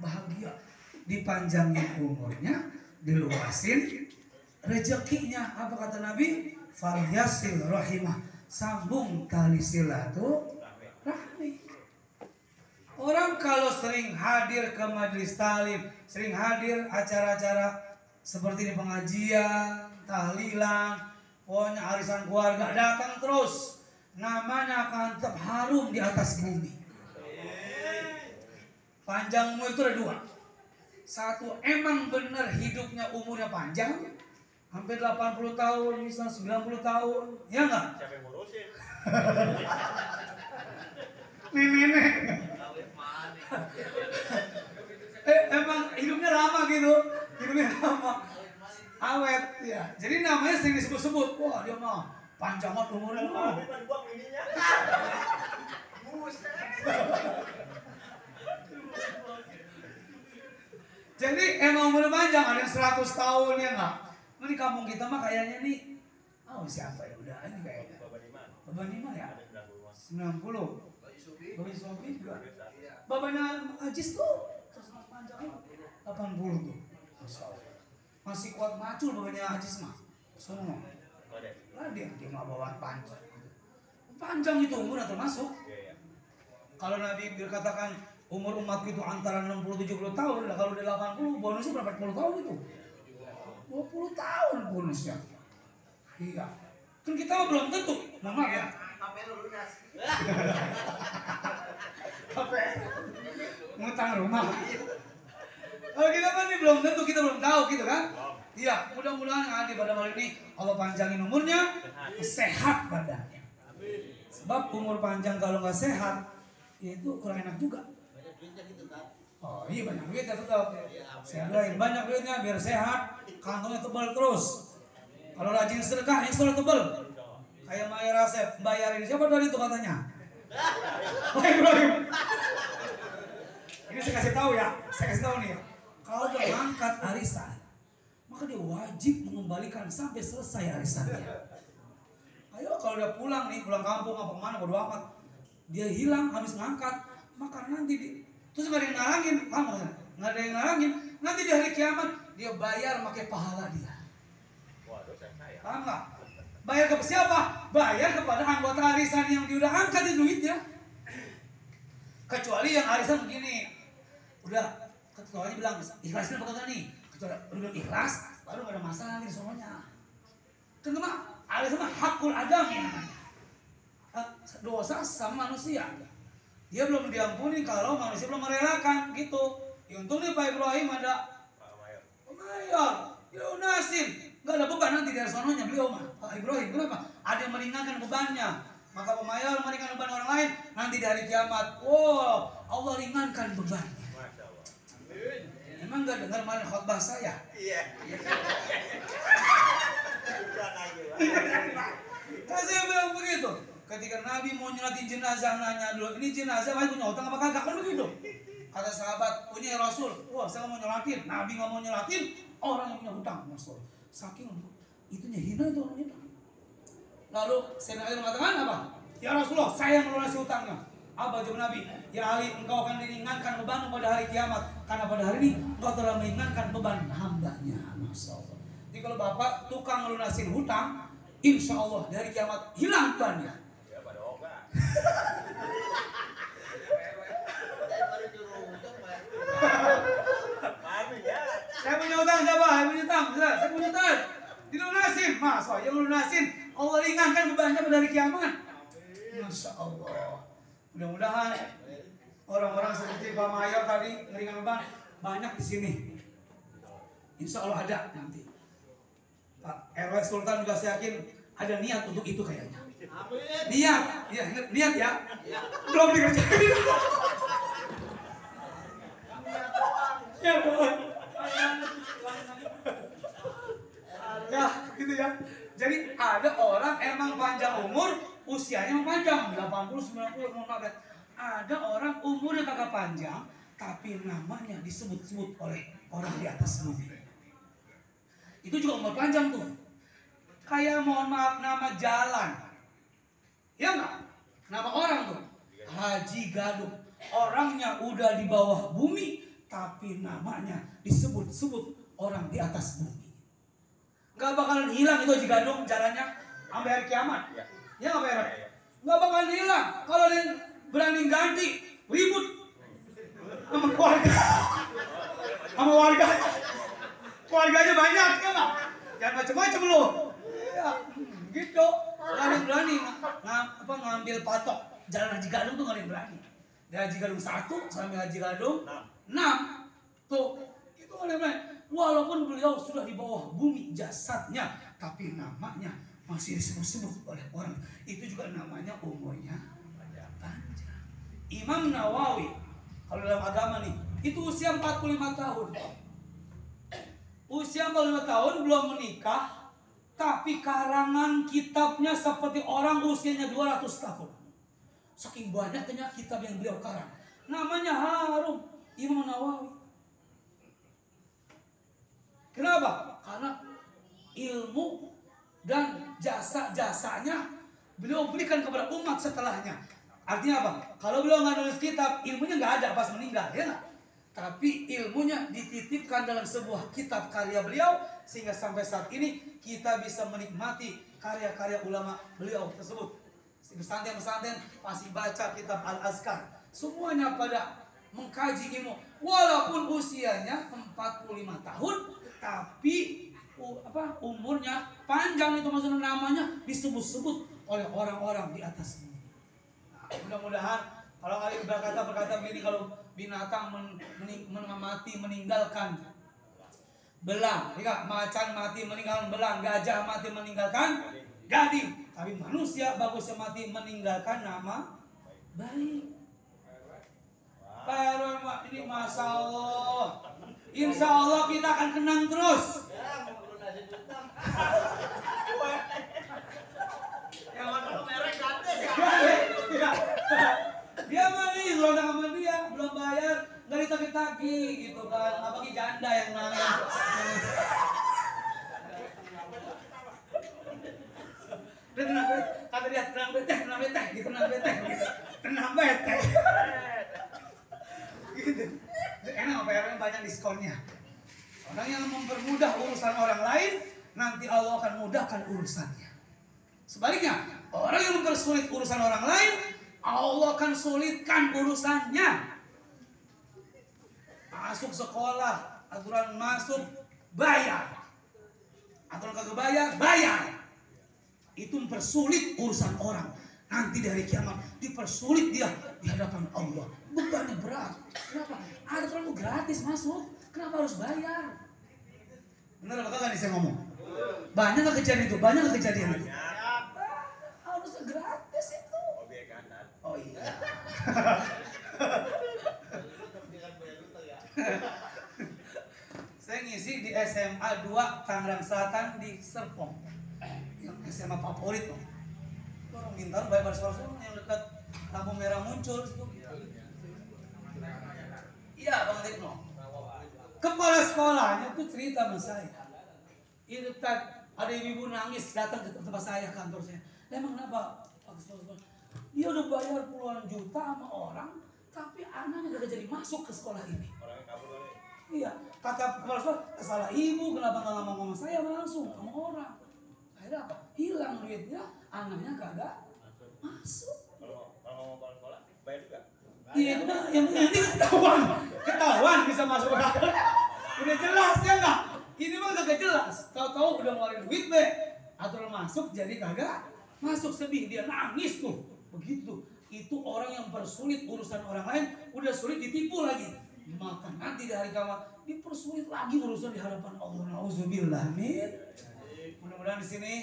bahagia, dipanjangin umurnya, diluasin rezekinya. Apa kata Nabi? Falyasil rahimah, sambung tali silaturahmi. Orang kalau sering hadir ke majelis talim, sering hadir acara-acara seperti ini, pengajian, tahlilan, pokoknya arisan keluarga, datang terus, namanya akan tetap harum di atas bumi. Panjang umur itu ada dua. Satu, emang benar hidupnya umurnya panjang, hampir 80 tahun, misalnya 90 tahun, ya enggak? Siapa yang ngurusin? Nenek. Emang hidupnya lama gitu, hidupnya lama, awet ya. Jadi namanya sering disebut-sebut, wah dia mah panjang banget umurnya. Jadi emang umurnya panjang, ada yang 100 tahun ya nggak? Nah, di kampung kita mah kayaknya nih, siapa ya, udah ini kayaknya Bapak Niman ya, 90. Bapak Sofi juga. Bapaknya Ajis tuh terus panjang 80 tuh. Masya Allah. Masih kuat macul bapaknya Ajis mah. Sono. Dia mah bawa panjang. Panjang itu umurnya termasuk. Kalau Nabi berkatakan umur umatku itu antara 60-70 tahun, lah kalau udah 80 bonusnya berapa 40 tahun itu? 20 tahun bonusnya. Iya. Kan kita mah belum tentu. Maaf ya. KPR lunas. KPR. Ngutang rumah. Kalau kita kan ini belum tentu, kita belum tahu gitu kan? Iya, mudah-mudahan pada malam ini Allah panjangin umurnya, sehat badannya. Sebab umur panjang kalau nggak sehat, ya itu kurang enak juga. Banyak duitnya gitu kan? Oh iya, banyak duitnya tetap. Saya doain banyak duitnya biar sehat, kantongnya tebal terus. Kalau rajin sedekah, insya tebal. Kayak Maya Rasep, bayarin siapa tadi itu katanya? Ibrahim. Ini saya kasih tahu ya, nih ya. Kalau udah angkat arisan, maka dia wajib mengembalikan sampai selesai arisannya. Ayo kalau dia pulang kampung apa kemana, bodo amat, dia hilang habis ngangkat, maka nanti terus nggak ada yang ngalangin, nggak ada yang ngalangin, nanti di hari kiamat dia bayar pakai pahala dia. Paham nggak? Bayar ke siapa? Bayar kepada anggota arisan yang dia udah angkat itu duitnya. Kecuali yang arisan begini, udah ketuanya bilang ikhlasin apa kagak nih? Kecuali udah bilang ikhlas, baru gak ada masalah nih semuanya. Kenapa? Arisan mah hakul adam namanya. Dosa sama manusia. Dia belum diampuni kalau manusia belum merelakan gitu. Ya, untung nih Pak Ibrahim ada Pak Mayor, dia lunasin. Gak ada beban nanti dari sononya beliau mah. Pak Ibrahim, kenapa? Ada yang meringankan bebannya. Maka Pak Mayor meringankan beban orang lain. Nanti di hari kiamat, Allah ringankan bebannya. Emang gak dengar kemarin khotbah saya? Iya. Kan saya bilang begitu. Ketika Nabi mau nyolatin jenazah, nanya dulu, ini jenazah masih punya utang apa kagak? Kan begitu. Kata sahabat, punya Rasul, saya mau nyolatin. Nabi gak mau nyolatin, orang yang punya utang. Rasul. Saking itunya hina itu orang itu. Lalu Sayyidina Ali mengatakan apa? Ya Rasulullah, saya yang melunasi utangnya. Apa jawab Nabi? Ya Ali, engkau akan diringankan beban pada hari kiamat. Karena pada hari ini engkau telah meringankan beban hambanya. Masya Allah. Jadi kalau bapak tukang melunasin hutang, insya Allah dari kiamat hilang bebannya. Ya pada oga. Saya punya utang siapa? Saya punya utang. Saya punya utang. Dilunasin. Masa yang lunasin. Allah ringankan bebannya pada hari kiamat. Masya Allah. Mudah-mudahan orang-orang seperti Pak Mayor tadi ngeringan beban banyak di sini. Insya Allah ada nanti. Pak RW Sultan juga saya yakin ada niat untuk itu kayaknya. Niat, ya, niat ya. Belum dikerjain. Ya, ya, gitu ya. Jadi ada orang emang panjang umur, usianya panjang, 80, 90, 90. Ada orang umurnya kagak panjang, tapi namanya disebut-sebut oleh orang di atas bumi. Itu juga umur panjang tuh. Kayak mohon maaf nama jalan. Ya enggak? Nama orang tuh. Haji Gaduk. Orangnya udah di bawah bumi, tapi namanya disebut-sebut orang di atas bumi. Gak bakalan hilang itu Haji Gadung caranya sampai hari kiamat. Ya nggak Pak? Gak bakalan hilang kalau ada yang berani ganti ribut sama keluarga, sama warga. Keluarganya banyak ya nggak? Jangan macam-macam lo. Ya, gitu. Gak ada yang berani ngambil patok jalan Haji Gadung tuh gak ada yang berani. Dari Haji Gadung 1 sampai Haji Gadung 6 tuh itu gak ada yang berani. Walaupun beliau sudah di bawah bumi jasadnya, tapi namanya masih disebut-sebut oleh orang. Itu juga namanya umurnya panjang. Imam Nawawi kalau dalam agama nih itu usia 45 tahun. Usia 45 tahun belum menikah, tapi karangan kitabnya seperti orang usianya 200 tahun. Saking banyaknya kitab yang beliau karang. Namanya harum, Imam Nawawi. Kenapa? Karena ilmu dan jasa-jasanya beliau berikan kepada umat setelahnya. Artinya apa? Kalau beliau nggak nulis kitab, ilmunya nggak ada pas meninggal, ya nggak? Tapi ilmunya dititipkan dalam sebuah kitab karya beliau, sehingga sampai saat ini kita bisa menikmati karya-karya ulama beliau tersebut. Pesantren-pesantren pasti baca kitab Al-Azkar. Semuanya pada mengkaji ilmu. Walaupun usianya 45 tahun, tapi umurnya panjang, itu maksudnya namanya disebut-sebut oleh orang-orang di atas bumi. Nah, mudah-mudahan kalau kalian berkata begini, kalau binatang mati meninggalkan belang, ya, macan mati meninggalkan belang, gajah mati meninggalkan gading, tapi manusia bagusnya mati meninggalkan nama baik. Pak RW ini Masya Allah, Insya Allah kita akan kenang terus. Yang warna merah gratis Ya. ya. Dia mah nih gelondang sama dia belum bayar, nggak ditagi-tagi gitu kan, apalagi janda yang nanya. Dia tenang bete, kata dia tenang bete, gitu, tenang bete. Gitu. Enak apa ya, banyak diskonnya. Orang yang mempermudah urusan orang lain, nanti Allah akan mudahkan urusannya. Sebaliknya, orang yang mempersulit urusan orang lain, Allah akan sulitkan urusannya. Masuk sekolah, aturan masuk bayar. Aturan kagak bayar. Itu mempersulit urusan orang. Nanti dari kiamat dipersulit dia di hadapan Allah. Bebannya berat. Kenapa? Ada terlalu gratis masuk. Kenapa harus bayar? Benar apa kagak nih saya ngomong? Banyak gak kejadian itu? Harusnya gratis itu. Oh iya. Saya ngisi di SMA 2 Tangerang Selatan di Serpong. Yang SMA favorit loh. Orang Bintaro banyak sekolah yang dekat lampu merah muncul situ. Iya Bang Tekno. Kepala sekolahnya tuh cerita sama saya. Itu ada ibu nangis datang ke tempat saya, kantor saya. Emang kenapa? Dia udah bayar puluhan juta sama orang, tapi anaknya gak jadi masuk ke sekolah ini. Iya, kata kepala sekolah, salah ibu, kenapa gak ngomong sama saya langsung sama orang. Akhirnya apa? Hilang duitnya, anaknya kagak masuk. Kalau ngomong kepala sekolah, bayar juga? Iya, yang ini ketahuan bisa masuk ke akal. Udah jelas ya nggak? Ini mah kagak jelas. Tahu-tahu udah ngeluarin duit be, aturan masuk jadi kagak masuk, sedih dia nangis tuh. Begitu. Itu orang yang persulit urusan orang lain, udah sulit ditipu lagi. Maka nanti di hari kiamat dipersulit lagi urusan di hadapan Allah. Nauzubillah min. Mudah-mudahan di sini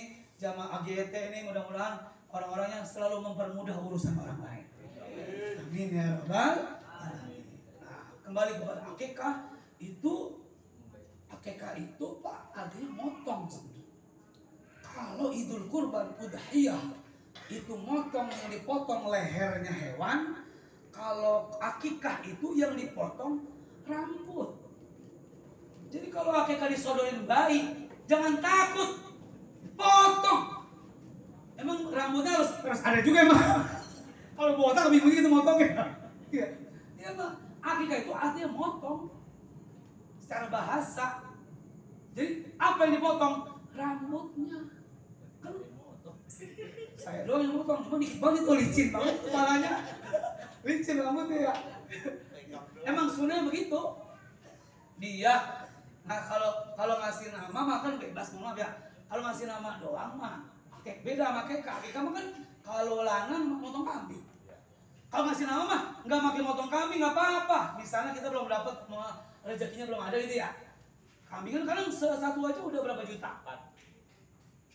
jamaah AGT ini mudah-mudahan orang-orang yang selalu mempermudah urusan orang lain. Amin ya rabbal alamin. Nah, kembali kepada akikah itu Pak artinya motong sebetulnya. Kalau Idul Kurban Udhiyah itu motong, yang dipotong lehernya hewan. Kalau akikah itu yang dipotong rambut. Jadi kalau akikah disodorin bayi, jangan takut, potong. Emang rambutnya harus ada juga emang. Kalau botak bingung gitu motongnya. Iya. Iya Bang, akikah itu artinya motong. secara bahasa. Jadi apa yang dipotong? Rambutnya. Kan saya doang yang potong, cuma dikit banget itu licin banget kepalanya. Licin rambutnya ya. Emang sebenarnya begitu. Dia, nah kalau ngasih nama mah kan bebas, maaf ya. Kalau ngasih nama doang mah beda sama kekak. Kekak mah kan kalau lanang motong kambing. Kalau ngasih nama mah nggak makin motong kambing nggak apa-apa. Misalnya kita belum dapat, rezekinya belum ada gitu ya. Kambing kan kadang satu aja udah berapa juta?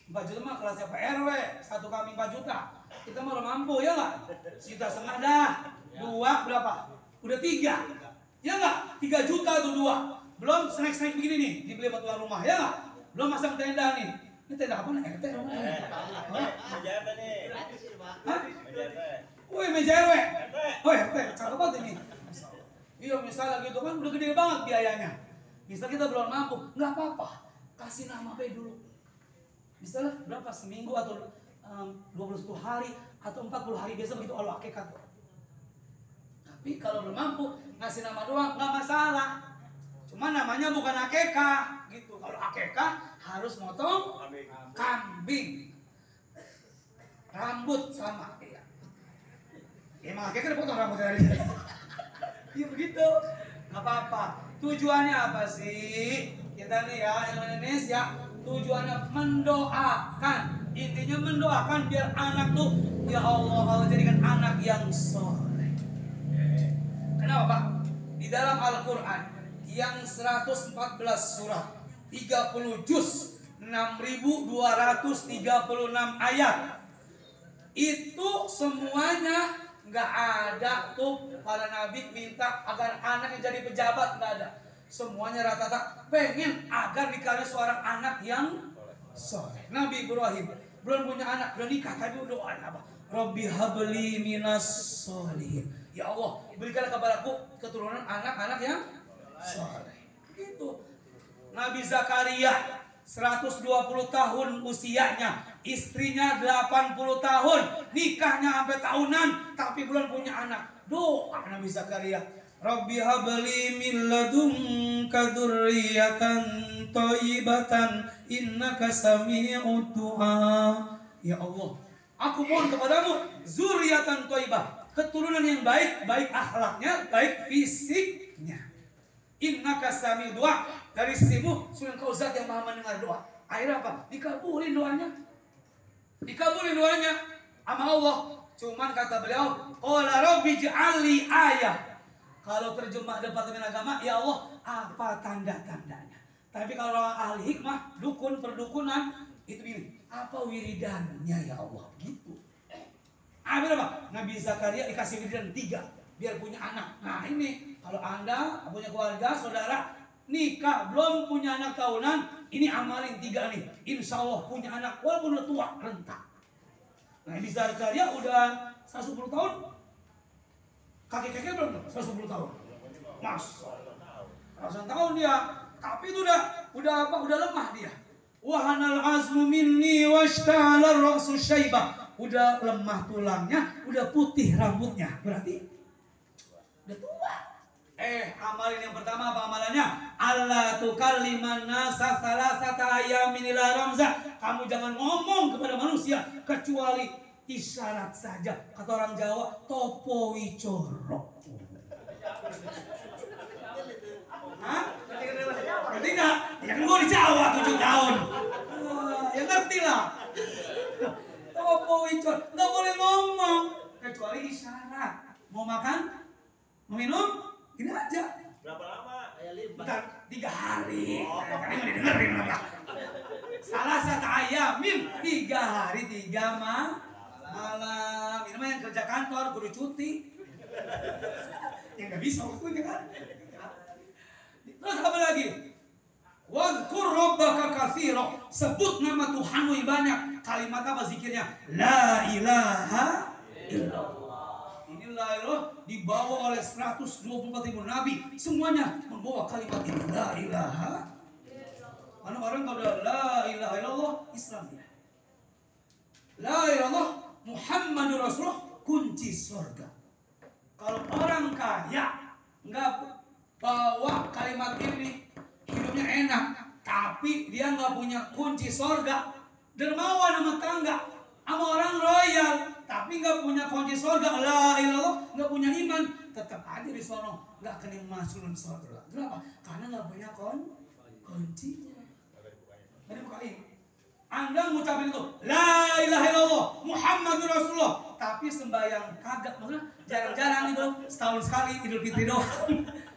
4 juta mah kelasnya PRW, satu kambing 4 juta. Kita mau mampu ya nggak? 1,5 juta dah. 2 berapa? Udah 3. Ya nggak? 3 juta tuh 2. Belum snack-snack begini nih, dibeli buat tuan rumah ya nggak? Belum masang tenda nih. Ini tenda apa nih? RT apa nih? Meja apa nih? Hah? Meja apa? Wih, meja RW. Oh RT, cakep banget ini. Iya misalnya gitu kan udah gede banget biayanya. Misal kita belum mampu, nggak apa-apa. Kasih nama baik dulu. Misalnya berapa? Seminggu atau 21 hari atau 40 hari biasa begitu Allah akikat. Tapi kalau belum mampu ngasih nama doang nggak masalah. Cuma namanya bukan akekah gitu. Kalau akekah harus motong kambing. Rambut sama ya. Emang akekah dipotong rambut dari. Iya begitu. Nggak apa-apa. Tujuannya apa sih? Kita nih ya Indonesia tujuannya mendoakan. Intinya mendoakan biar anak tuh ya Allah jadikan anak yang soleh. Kenapa Pak? Di dalam Al-Quran yang 114 surah 30 juz 6.236 ayat itu semuanya nggak ada tuh para nabi minta agar anaknya jadi pejabat, nggak ada. Semuanya rata-rata pengen agar dikasih seorang anak yang soleh. Nabi Ibrahim belum punya anak, belum nikah, tapi doa apa? Rabbi habli minas solihin. Ya Allah, berikanlah kepadaku keturunan anak-anak yang soleh. Itu Nabi Zakaria 120 tahun usianya, istrinya 80 tahun, nikahnya sampai tahunan, tapi belum punya anak. Doa Nabi Zakaria, Rabbi habli min ladunka dzurriyyatan thayyibatan innaka sami'ud du'a. Ya Allah, aku mohon kepadamu zuriatan thayyibah, keturunan yang baik, baik akhlaknya, baik fisiknya. Innaka sami'ud du'a, dari sisimu sudah kau zat yang maha mendengar doa. Akhirnya apa? Dikabulin doanya. Dikabulin doanya sama Allah. Cuman kata beliau, qala rabbi ij'alli ayah. Kalau terjemah Departemen Agama, ya Allah, apa tanda-tandanya? Tapi kalau ahli hikmah, dukun, perdukunan, itu ini, apa wiridannya ya Allah? Gitu. Akhirnya apa? Nabi Zakaria dikasih wiridan 3, biar punya anak. Nah ini, kalau Anda punya keluarga, saudara, nikah, belum punya anak tahunan, ini amalin 3 nih. Insya Allah punya anak, walaupun udah tua, rentak. Nah Nabi Zakaria udah 110 tahun, kakek-kakek belum 110 tahun. Mas, 100 tahun dia, tapi itu udah lemah dia. Wahanal azmu minni washta'ala ra'su syaibah. Udah lemah tulangnya, udah putih rambutnya. Berarti udah tua. Amalin yang pertama apa amalannya? Allah tukalliman nasa salasata ayamin ila ramza. Kamu jangan ngomong kepada manusia kecuali isyarat saja. Kata orang Jawa, topo wicoro. Hah? Ngerti nggak? Ya kan gue di Jawa 7 tahun. Ya ngerti lah. Topo wicoro, nggak boleh ngomong kecuali isyarat. Mau makan? Mau minum? Ini aja. Berapa lama? Bentar, 3 hari. Kan yang didengerin apa? Salah satu ayamin 3 hari 3 malam. Ini mah yang kerja kantor, kudu cuti. Ya nggak bisa waktunya kan. Terus apa lagi? Wadhkur rabbaka katsira. Sebut nama Tuhanmu yang banyak. Kalimat apa zikirnya? La ilaha illallah. Dibawa oleh 124.000 nabi, semuanya membawa kalimat ini, la ilaha. Karena orang kalau udah la ilaha illallah, Islam ya. La ilaha illallah Muhammadur Rasulullah, kunci surga. Kalau orang kaya nggak bawa kalimat ini, hidupnya enak, tapi dia nggak punya kunci sorga. Dermawan sama tangga, sama orang royal, tapi nggak punya kunci sorga. La ilallah, nggak punya iman, tetap aja di sono nggak akan masuk dalam sorga. Kenapa? Karena nggak punya kuncinya. Jadi bukain. Anda ngucapin itu, la ilaha illallah, Muhammadur Rasulullah, tapi sembahyang kagak, maksudnya jarang-jarang itu, setahun sekali Idul Fitri doang.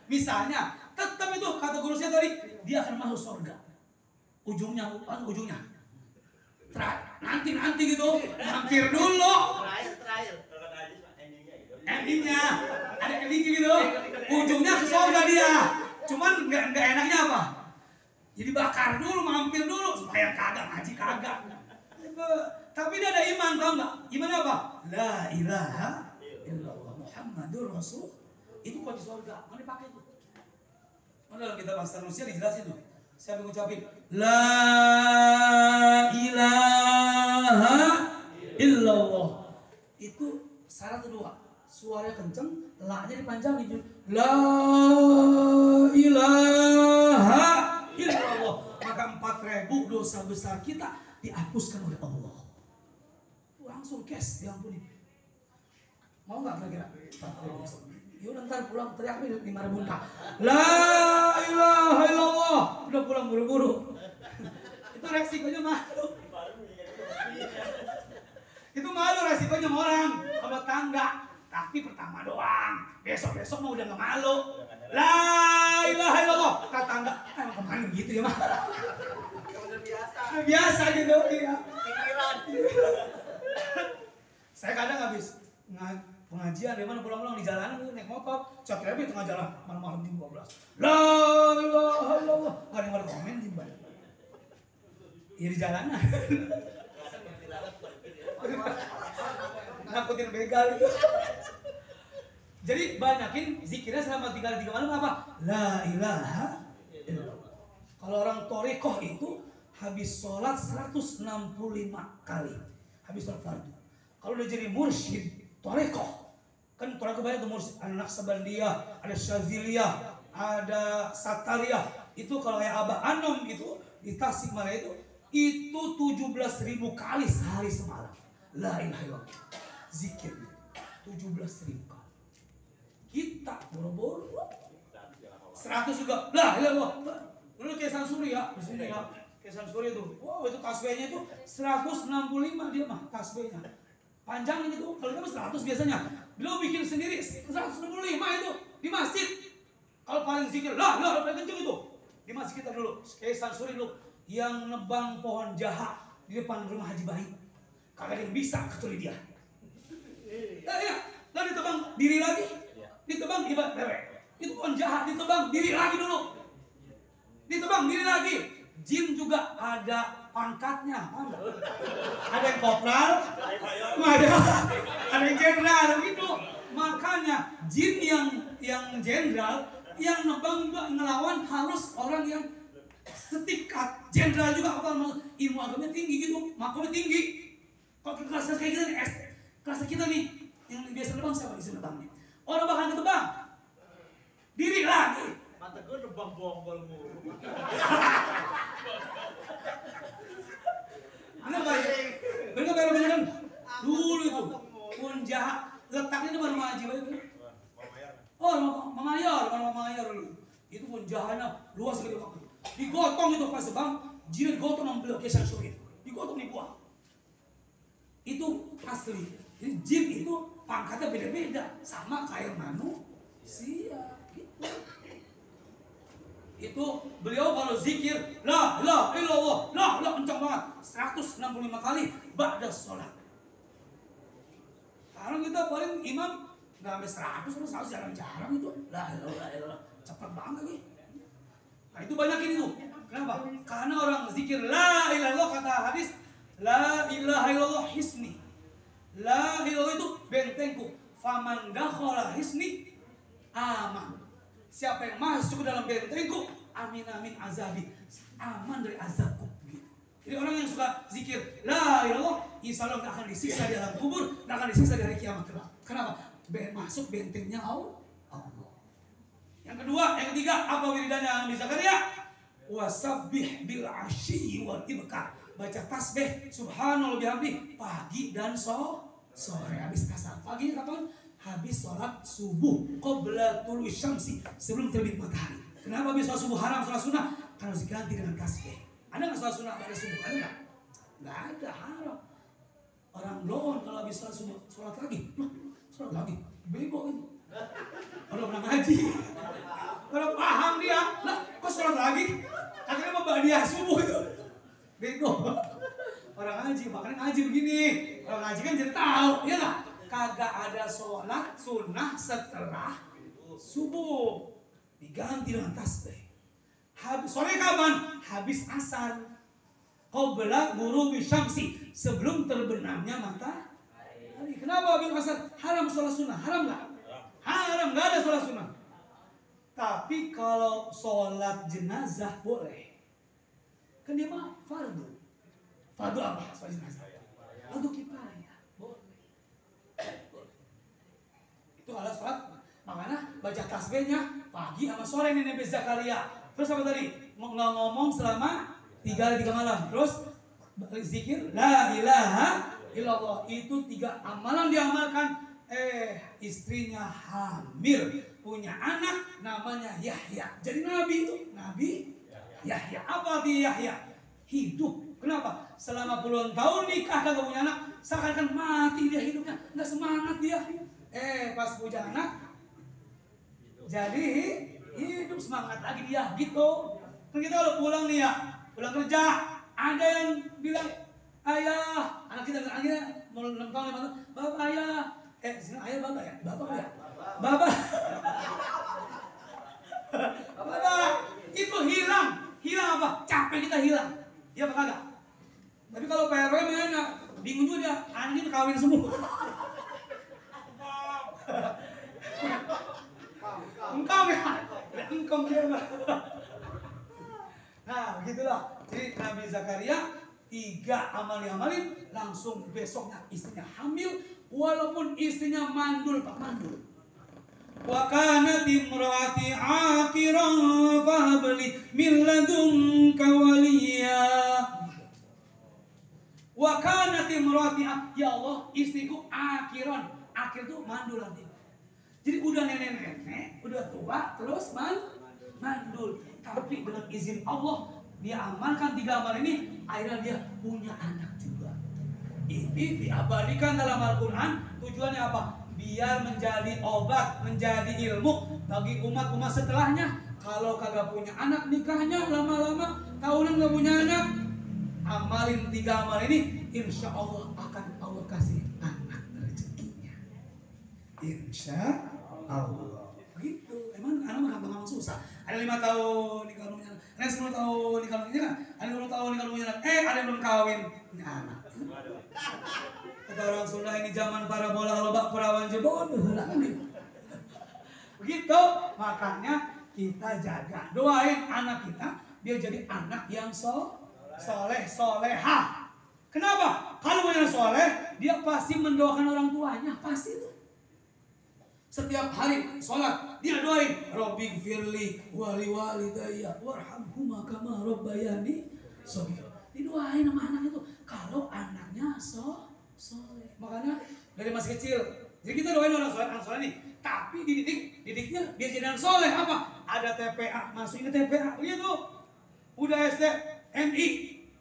Misalnya, tetap itu kata guru saya tadi, dia akan masuk surga. Ujungnya. Nanti gitu, mampir dulu. Terakhir. Endingnya gitu. Ada endingnya gitu. Ujungnya ke surga dia. Cuman nggak enaknya apa? Jadi bakar dulu, mampir dulu, supaya kagak, ngaji kagak. Tapi dia ada iman, tau nggak? Iman apa? La ilaha illallah Muhammadur Rasul. Itu kunci surga. Mana dipakai itu? Mana dalam kitab bahasa Rusia dijelasin tuh. Saya mengucapin la ilaha illallah. Itu syarat kedua. Suaranya kenceng, la-nya dipanjangin. La ilaha illallah. Maka 4.000 dosa besar kita dihapuskan oleh Allah. Langsung cash diampuni. Mau nggak kira-kira? 4.000. Yuk ntar pulang teriak nih 5.000 entah. La ilaha illallah. Udah pulang buru-buru. Itu resikonya malu. Itu malu resikonya sama orang, sama tangga. Tapi pertama doang. Besok-besok mah udah nggak malu. La ilaha illallah. Kata tangga, emang kemana gitu ya mah? Biasa gitu ya. Pikiran. Saya kadang habis pengajian di mana pulang-pulang di jalanan itu naik motor, cakep di tengah jalan malam-malam jam 12. La ilaha illallah. Gak ada yang mau komen di balik. Ya di jalanan. Nakutin begal itu. Jadi banyakin zikirnya selama 3 malam apa? La ilaha illallah. Kalau orang torikoh itu habis sholat 165 kali. Habis sholat fardu. Kalau udah jadi mursyid torikoh, kan torikoh banyak tuh mursyid. Ada Naqsabandiyah, ada Syaziliyah, ada Satariyah. Itu kalau kayak Abah Anom itu di Tasikmalaya itu 17.000 kali sehari semalam. La ilaha illallah. Zikir 17.000 kali. Kita boro-boro 100 juga. La ilaha illallah. Dulu Kesan Surya, di sini ya. Kesan Surya itu. Wow, itu tasbihnya itu 165 dia mah tasbihnya. Panjang itu, kalau kita 100 biasanya. Beliau bikin sendiri 165 itu di masjid. Kalau paling zikir, lah paling kenceng itu. Di masjid kita dulu, Kesan Surya dulu yang nebang pohon jaha di depan rumah Haji Bayi. Kagak ada yang bisa kecuali dia. Lah ditebang diri lagi. Ditebang ibarat bebek. Itu pohon jahat ditebang diri lagi dulu. Ditebang diri lagi. Jin juga ada pangkatnya. Ada yang kopral, ada yang jenderal gitu. Makanya jin yang jenderal yang nebang juga ngelawan harus orang yang setingkat. Jenderal juga apa ilmu agamanya tinggi gitu, makomnya tinggi. Kalau kelas kayak kita nih, kelas kita nih yang biasa nebang siapa di sini nebang nih? Orang bakal ketebang diri lagi. Mata gue nebang bonggol mulu. Bener kan? Dulu itu pun jahat letaknya di rumah Haji Bayi itu. Oh, Mama Mayor dulu. Itu pun jahatnya luas gitu. Digotong itu pas bang, jin digotong sama beliau Kesan Surya. Digotong dibuang. Itu asli. Jadi jin itu pangkatnya beda-beda, sama kayak manusia. Gitu. Itu beliau kalau zikir la ilaha illallah, la kencang banget 165 kali ba'da sholat. Sekarang kita paling imam nggak sampai 100 jarang-jarang itu la ilaha illallah, cepat banget nih. Nah itu banyakin itu. Kenapa? Karena orang zikir la ilaha illallah, kata hadis la ilaha illallah hisni. La ilaha illallah itu bentengku. Faman dakhala hisni aman. Siapa yang masuk ke dalam bentengku, amin amin azabi, aman dari azabku. Gitu. Jadi orang yang suka zikir la ilaha illallah, insya Allah tidak akan disiksa di alam kubur, tidak akan disiksa di hari kiamat kelak. Kenapa? Masuk bentengnya Allah. Yang kedua, yang ketiga, apa wiridanya Nabi Zakaria? Wasabbih bil asyi wal ibkar. Baca tasbih subhanallah bihamdi pagi dan sore habis asar. Pagi kapan? Habis sholat subuh qabla tulu syamsi, sebelum terbit matahari. Kenapa habis sholat subuh haram sholat sunnah? Karena harus diganti dengan tasbih. Ada nggak sholat sunnah pada subuh? Ada nggak? Nggak ada, haram. Orang blon kalau habis sholat subuh sholat lagi, sholat lagi, bego itu. Kalau pernah ngaji, kalau paham dia, lah kok sholat lagi? Katanya mau badiah subuh itu, bego. Orang ngaji, makanya ngaji begini. Orang ngaji kan jadi tahu, ya nggak? Kagak ada sholat sunnah setelah subuh, diganti dengan tasbih. Sore kapan? Habis asar. Qabla ghurubi syamsi, sebelum terbenamnya matahari. Kenapa habis asar? Haram sholat sunnah, haram nggak? Haram, nggak ada sholat sunnah. Tapi kalau sholat jenazah boleh. Kan dia mah fardu. Fardu apa? Sholat jenazah. Fardu kifayah, boleh. Itu adalah sholat. Makanya baca tasbihnya pagi sama sore nih Nabi Zakaria. Terus apa tadi? Ngomong selama 3 hari 3 malam. Terus zikir la ilaha illallah. Itu 3 amalan diamalkan. Istrinya hamil, punya anak namanya Yahya. Jadi Nabi itu, Nabi Yahya. Apa arti Yahya? Hidup. Kenapa? Selama puluhan tahun nikah kagak punya anak, seakan-akan mati dia hidupnya, nggak semangat dia. Pas punya anak, jadi hidup semangat lagi dia gitu. Kan kita kalau pulang nih ya, pulang kerja, ada yang bilang, ayah, anak kita mau 6 tahun 5 tahun, bapak ayah, sini ayah bapak ya, bapak ya, bapak, bapak, itu hilang apa? Capek kita hilang, iya apa kagak? Tapi kalau PRW mana? Bingung juga dia, anjing kawin semua. Engkau ya, engkau dia. Nah, begitulah. Jadi Nabi Zakaria 3 amal diamalin, langsung besoknya istrinya hamil, walaupun istrinya mandul, Pak mandul. Wa kanat imraati aqiran fahabli min ladunka waliya. Wa kanat imraati, ya Allah, istriku akhiran. Akhir itu mandul nanti. Jadi udah nenek-nenek, udah tua, terus mandul. Tapi dengan izin Allah, dia amalkan 3 amal ini, akhirnya dia punya anak juga. Ini diabadikan dalam Al-Quran. Tujuannya apa? Biar menjadi obat, menjadi ilmu bagi umat-umat setelahnya. Kalau kagak punya anak, nikahnya lama-lama, tahunan gak punya anak, amalin 3 amal ini, insya Allah akan Allah kasih anak rezekinya. Insya Allah. Begitu. Emang anak gampang-gampang susah. Ada 5 tahun nikah punya anak, ada 10 tahun nikah punya anak, ada 20 tahun nikah punya anak, ada yang belum kawin punya anak. Kata orang Sunda, ini zaman para bola lobak perawan jebon. Begitu. Makanya kita jaga, doain anak kita biar jadi anak yang soleh solehah. Kenapa? Kalau punya soleh, dia pasti mendoakan orang tuanya, pasti itu. Setiap hari sholat dia doain, Robbi firli wali walidayya warhamhuma kama rabbayani shaghira. Didoain sama anak itu kalau anaknya soleh. Makanya dari masih kecil, jadi kita doain orang soleh nih. Tapi didiknya biar jadi anak soleh apa? Ada TPA, masukin ke TPA, begitu. Udah SD, MI,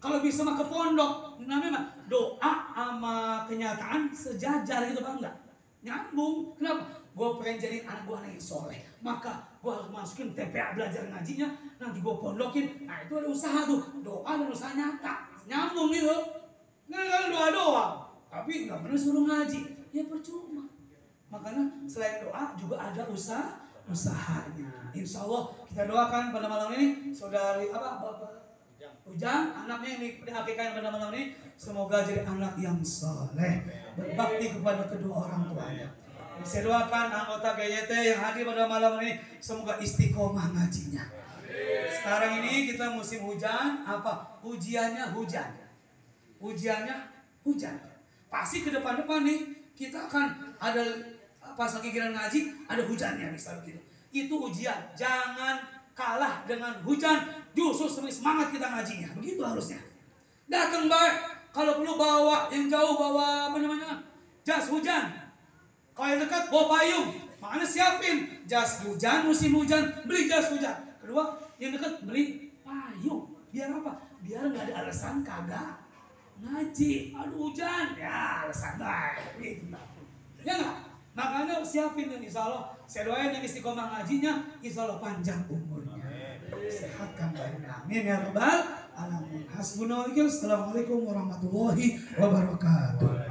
kalau bisa mah ke pondok, namanya doa sama kenyataan sejajar gitu, Bang, enggak? Nyambung. Kenapa? Gue pengen jadi anak gue anak yang soleh, maka gue harus masukin TPA belajar ngajinya, nanti gue pondokin. Nah itu ada usaha tuh, doa dan usaha nyata, nyambung gitu. Nggak doa doang, tapi nggak pernah suruh ngaji, ya percuma. Makanya selain doa juga ada usahanya. Insya Allah kita doakan pada malam ini saudari Bapak Ujang, anaknya yang diakikahkan pada malam ini, semoga jadi anak yang soleh, berbakti kepada kedua orang tuanya. Saya doakan anggota GYT yang hadir pada malam ini, semoga istiqomah ngajinya. Sekarang ini kita musim hujan, apa? Ujiannya hujan. Ujiannya hujan. Pasti ke depan-depan nih, kita akan ada pas lagi giliran ngaji, ada hujannya, misal begitu. Itu ujian. Jangan kalah dengan hujan, justru semakin semangat kita ngajinya. Begitu harusnya. Datang baik, kalau perlu bawa yang jauh, bawa apa namanya, jas hujan. Kalau yang dekat bawa payung. Makanya siapin jas hujan, musim hujan, beli jas hujan. Kedua, yang dekat beli payung. Biar apa? Biar nggak ada alasan kagak ngaji. Aduh hujan, ya alasan baik. Gitu. Ya nggak? Makanya siapin yang insya Allah. Saya doain yang istiqomah ngajinya, insya Allah panjang umurnya. Sehatkan badannya. Amin ya rabbal alamin. Hasbunallah. Assalamualaikum warahmatullahi wabarakatuh.